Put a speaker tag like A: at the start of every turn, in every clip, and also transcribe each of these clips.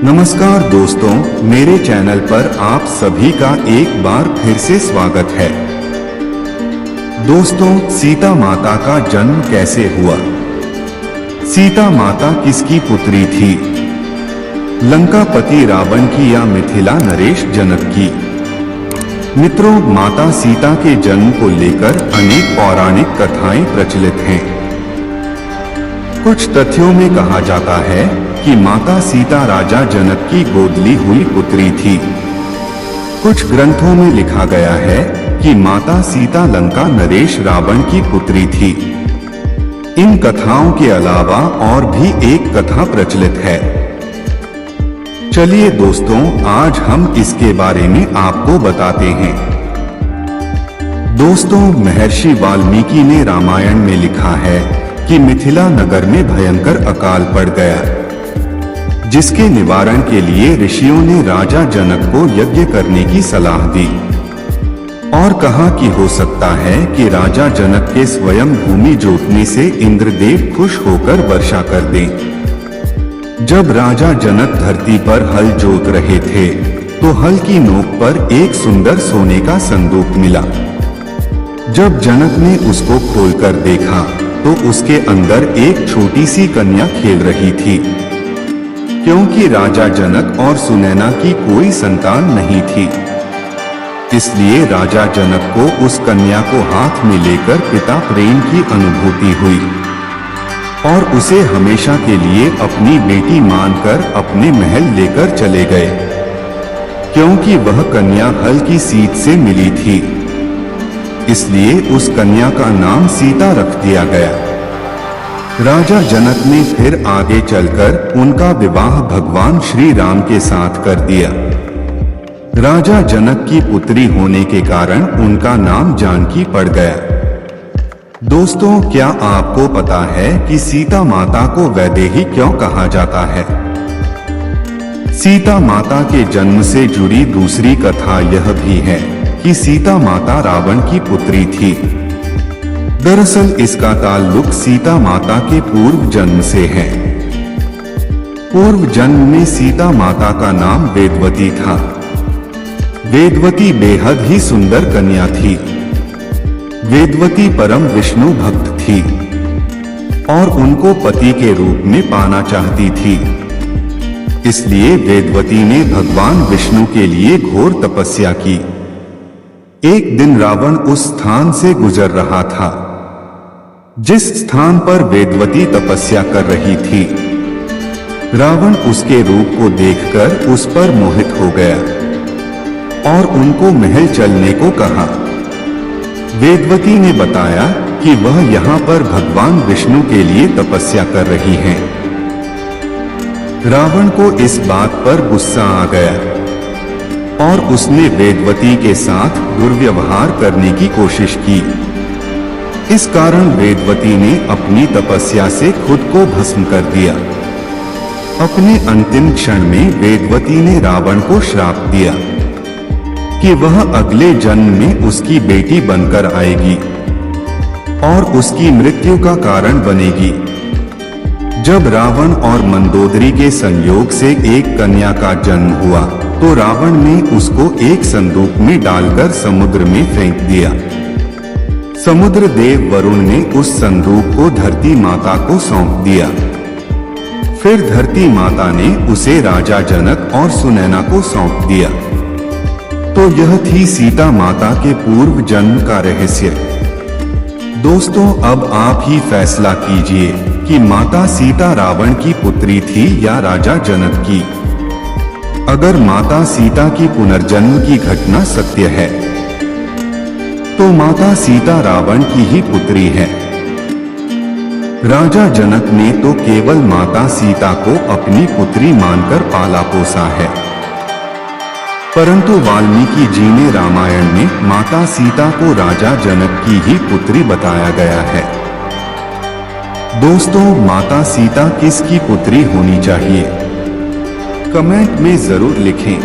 A: नमस्कार दोस्तों, मेरे चैनल पर आप सभी का एक बार फिर से स्वागत है। दोस्तों, सीता माता का जन्म कैसे हुआ? सीता माता किसकी पुत्री थी? लंकापति रावण की या मिथिला नरेश जनक की? मित्रों, माता सीता के जन्म को लेकर अनेक पौराणिक कथाएं प्रचलित हैं। कुछ तथ्यों में कहा जाता है कि माता सीता राजा जनक की गोदली हुई पुत्री थी। कुछ ग्रंथों में लिखा गया है कि माता सीता लंका नरेश रावण की पुत्री थी। इन कथाओं के अलावा और भी एक कथा प्रचलित है। चलिए दोस्तों, आज हम इसके बारे में आपको बताते हैं। दोस्तों, महर्षि वाल्मीकि ने रामायण में लिखा है कि मिथिला नगर में भयंकर अकाल पड़ गया, जिसके निवारण के लिए ऋषियों ने राजा जनक को यज्ञ करने की सलाह दी और कहा कि हो सकता है कि राजा जनक के स्वयं भूमि जोतने से इंद्रदेव खुश होकर वर्षा कर दें। जब राजा जनक धरती पर हल जोत रहे थे तो हल की नोक पर एक सुंदर सोने का संदूक मिला। जब जनक ने उसको खोलकर देखा तो उसके अंदर एक छोटी सी कन्या खेल रही थी। क्योंकि राजा जनक और सुनैना की कोई संतान नहीं थी, इसलिए राजा जनक को उस कन्या को हाथ में लेकर पिता प्रेम की अनुभूति हुई और उसे हमेशा के लिए अपनी बेटी मानकर अपने महल लेकर चले गए। क्योंकि वह कन्या हल की सीत से मिली थी, इसलिए उस कन्या का नाम सीता रख दिया गया। राजा जनक ने फिर आगे चलकर उनका विवाह भगवान श्री राम के साथ कर दिया। राजा जनक की पुत्री होने के कारण उनका नाम जानकी पड़ गया। दोस्तों, क्या आपको पता है कि सीता माता को वैदेही क्यों कहा जाता है? सीता माता के जन्म से जुड़ी दूसरी कथा यह भी है कि सीता माता रावण की पुत्री थी। दरअसल इसका ताल्लुक सीता माता के पूर्व जन्म से है। पूर्व जन्म में सीता माता का नाम वेदवती था। वेदवती बेहद ही सुंदर कन्या थी। वेदवती परम विष्णु भक्त थी और उनको पति के रूप में पाना चाहती थी। इसलिए वेदवती ने भगवान विष्णु के लिए घोर तपस्या की। एक दिन रावण उस स्थान से गुजर रहा था जिस स्थान पर वेदवती तपस्या कर रही थी। रावण उसके रूप को देखकर उस पर मोहित हो गया और उनको महल चलने को कहा। वेदवती ने बताया कि वह यहाँ पर भगवान विष्णु के लिए तपस्या कर रही हैं। रावण को इस बात पर गुस्सा आ गया और उसने वेदवती के साथ दुर्व्यवहार करने की कोशिश की। इस कारण वेदवती ने अपनी तपस्या से खुद को भस्म कर दिया। अपने अंतिम क्षण में वेदवती ने रावण को श्राप दिया कि वह अगले जन्म में उसकी बेटी बनकर आएगी और उसकी मृत्यु का कारण बनेगी। जब रावण और मंदोदरी के संयोग से एक कन्या का जन्म हुआ तो रावण ने उसको एक संदूक में डालकर समुद्र में फेंक दिया। समुद्र देव वरुण ने उस संदूक को धरती माता को सौंप दिया। फिर धरती माता ने उसे राजा जनक और सुनैना को सौंप दिया। तो यह थी सीता माता के पूर्व जन्म का रहस्य। दोस्तों, अब आप ही फैसला कीजिए कि माता सीता रावण की पुत्री थी या राजा जनक की। अगर माता सीता की पुनर्जन्म की घटना सत्य है तो माता सीता रावण की ही पुत्री है। राजा जनक ने तो केवल माता सीता को अपनी पुत्री मानकर पाला पोसा है, परंतु वाल्मीकि जी ने रामायण में माता सीता को राजा जनक की ही पुत्री बताया गया है। दोस्तों, माता सीता किसकी पुत्री होनी चाहिए? कमेंट में जरूर लिखें।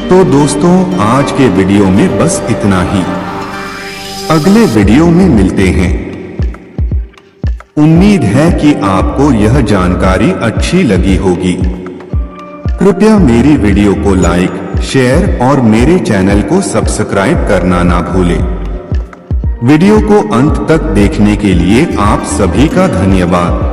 A: तो दोस्तों, आज के वीडियो में बस इतना ही। अगले वीडियो में मिलते हैं। उम्मीद है कि आपको यह जानकारी अच्छी लगी होगी। कृपया मेरी वीडियो को लाइक, शेयर और मेरे चैनल को सब्सक्राइब करना ना भूलें। वीडियो को अंत तक देखने के लिए आप सभी का धन्यवाद।